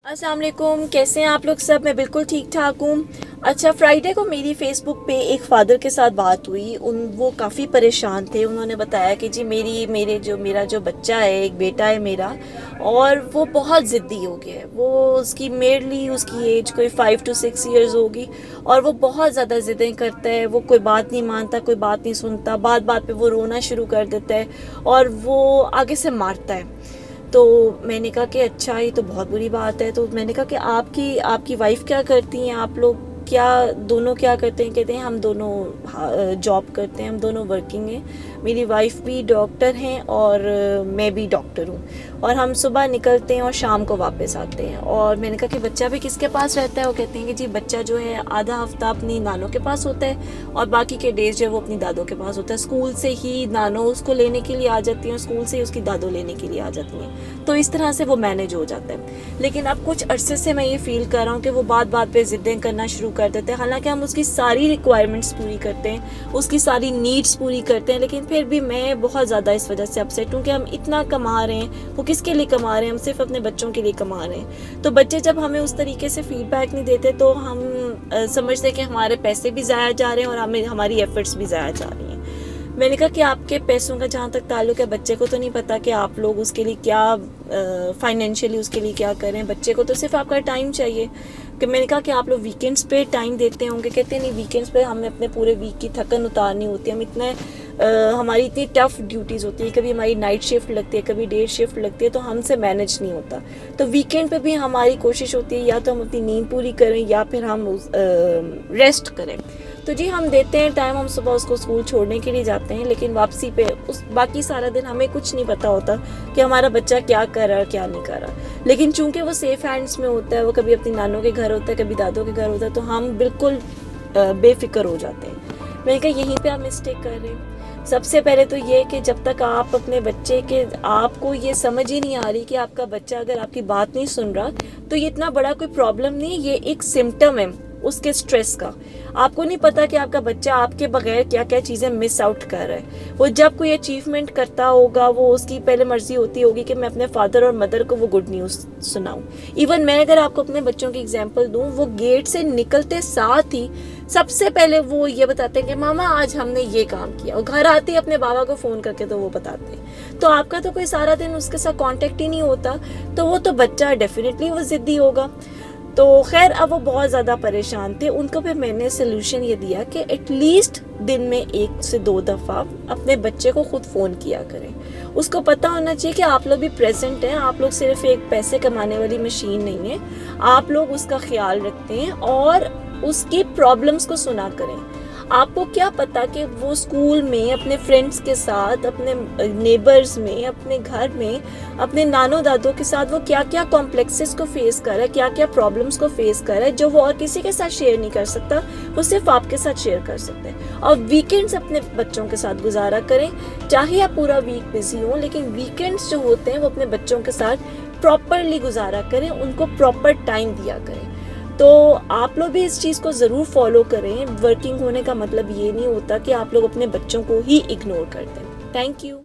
अस्सलाम वालेकुम, कैसे हैं आप लोग सब? मैं बिल्कुल ठीक ठाक हूँ। अच्छा, फ्राइडे को मेरी फेसबुक पे एक फ़ादर के साथ बात हुई। वो काफ़ी परेशान थे। उन्होंने बताया कि जी मेरा जो बच्चा है, एक बेटा है मेरा, और वो बहुत ज़िद्दी हो गया है। वो उसकी मेयरली उसकी एज कोई 5 to 6 ईयर्स होगी, और वो बहुत ज़्यादा ज़िद्दें करता है। वो कोई बात नहीं मानता, कोई बात नहीं सुनता, बात बात पे वो रोना शुरू कर देता है और वो आगे से मारता है। तो मैंने कहा कि अच्छा, ये तो बहुत बुरी बात है। तो मैंने कहा कि आपकी वाइफ क्या करती हैं, आप लोग दोनों क्या करते हैं? कहते हैं हम दोनों जॉब करते हैं, हम दोनों वर्किंग हैं। मेरी वाइफ भी डॉक्टर हैं और मैं भी डॉक्टर हूँ, और हम सुबह निकलते हैं और शाम को वापस आते हैं। और मैंने कहा कि बच्चा भी किसके पास रहता है? वो कहते हैं कि जी बच्चा जो है आधा हफ्ता अपनी नानों के पास होता है और बाकी के डेज जो है वो अपनी दादों के पास होता है। स्कूल से ही नानों उसको लेने के लिए आ जाती हैं, स्कूल से ही उसकी दादों लेने के लिए आ जाती हैं। तो इस तरह से वो मैनेज हो जाता है। लेकिन अब कुछ अरसे से मैं ये फील कर रहा हूँ कि वो बात बात पे ज़िद्दें करना शुरू कर देते हैं। हालांकि हम उसकी सारी रिक्वायरमेंट्स पूरी करते हैं, उसकी सारी नीड्स पूरी करते हैं, लेकिन फिर भी मैं बहुत ज़्यादा इस वजह से अपसेट हूँ कि हम इतना कमा रहे हैं। वो किसके लिए कमा रहे हैं? हम सिर्फ अपने बच्चों के लिए कमा रहे हैं। तो बच्चे जब हमें उस तरीके से फीडबैक नहीं देते तो हम समझते हैं कि हमारे पैसे भी ज़ाया जा रहे हैं और हमारी एफर्ट्स भी ज़ाया जा रही हैं। मैंने कहा कि आपके पैसों का जहाँ तक ताल्लुक है, बच्चे को तो नहीं पता कि आप लोग उसके लिए क्या फाइनेंशियली उसके लिए क्या करें। बच्चे को तो सिर्फ आपका टाइम चाहिए। कि मैंने कहा कि आप लोग वीकेंड्स पे टाइम देते होंगे। कहते नहीं, वीकेंड्स पे हमें अपने पूरे वीक की थकन उतारनी होती है। हमारी इतनी टफ ड्यूटीज़ होती है, कभी हमारी नाइट शिफ्ट लगती है, कभी डे शिफ्ट लगती है, तो हमसे मैनेज नहीं होता। तो वीकेंड पे भी हमारी कोशिश होती है या तो हम अपनी नींद पूरी करें या फिर हम रेस्ट करें। तो जी हम देते हैं टाइम, हम सुबह उसको स्कूल छोड़ने के लिए जाते हैं, लेकिन वापसी पे बाकी सारा दिन हमें कुछ नहीं पता होता कि हमारा बच्चा क्या कर रहा है क्या नहीं कर रहा। लेकिन चूंकि वो सेफ हैंड्स में होता है, वो कभी अपनी नानों के घर होता है, कभी दादों के घर होता है, तो हम बिल्कुल बेफिक्र हो जाते हैं। मैंने कहा यहीं पे आप मिस्टेक कर रहे हैं। सबसे पहले तो ये कि जब तक आप अपने बच्चे के आपको ये समझ ही नहीं आ रही कि आपका बच्चा अगर आपकी बात नहीं सुन रहा, तो ये इतना बड़ा कोई प्रॉब्लम नहीं, ये एक सिम्टम है उसके स्ट्रेस का। आपको नहीं पता कि आपका बच्चा आपके बगैर क्या क्या चीज़ें मिस आउट कर रहा है। वो जब कोई अचीवमेंट करता होगा, वो उसकी पहले मर्जी होती होगी कि मैं अपने फादर और मदर को वो गुड न्यूज़ सुनाऊं। इवन मैं अगर आपको अपने बच्चों की एग्जांपल दूं, वो गेट से निकलते साथ ही सबसे पहले वो ये बताते हैं कि मामा आज हमने ये काम किया, और घर आते ही अपने बाबा को फ़ोन करके तो वो बताते हैं। तो आपका तो कोई सारा दिन उसके साथ कांटेक्ट ही नहीं होता, तो वो तो बच्चा डेफिनेटली वो ज़िद्दी होगा। तो खैर, अब वो बहुत ज़्यादा परेशान थे। उनको फिर मैंने सोल्यूशन ये दिया कि एटलीस्ट दिन में 1 से 2 दफ़ा अपने बच्चे को खुद फ़ोन किया करें। उसको पता होना चाहिए कि आप लोग भी प्रेजेंट हैं, आप लोग सिर्फ एक पैसे कमाने वाली मशीन नहीं है, आप लोग उसका ख्याल रखते हैं और उसकी प्रॉब्लम्स को सुना करें। आपको क्या पता कि वो स्कूल में अपने फ्रेंड्स के साथ, अपने नेबर्स में, अपने घर में, अपने नानो दादों के साथ वो क्या क्या कॉम्प्लेक्सेस को फेस कर रहा है, क्या क्या प्रॉब्लम्स को फेस कर रहा है, जो वो और किसी के साथ शेयर नहीं कर सकता, वो सिर्फ आपके साथ शेयर कर सकते हैं। और वीकेंड्स अपने बच्चों के साथ गुजारा करें। चाहे आप पूरा वीक बिजी हो, लेकिन वीकेंड्स जो होते हैं वो अपने बच्चों के साथ प्रॉपरली गुजारा करें, उनको प्रॉपर टाइम दिया करें। तो आप लोग भी इस चीज़ को ज़रूर फॉलो करें। वर्किंग होने का मतलब ये नहीं होता कि आप लोग अपने बच्चों को ही इग्नोर कर दें। Thank you.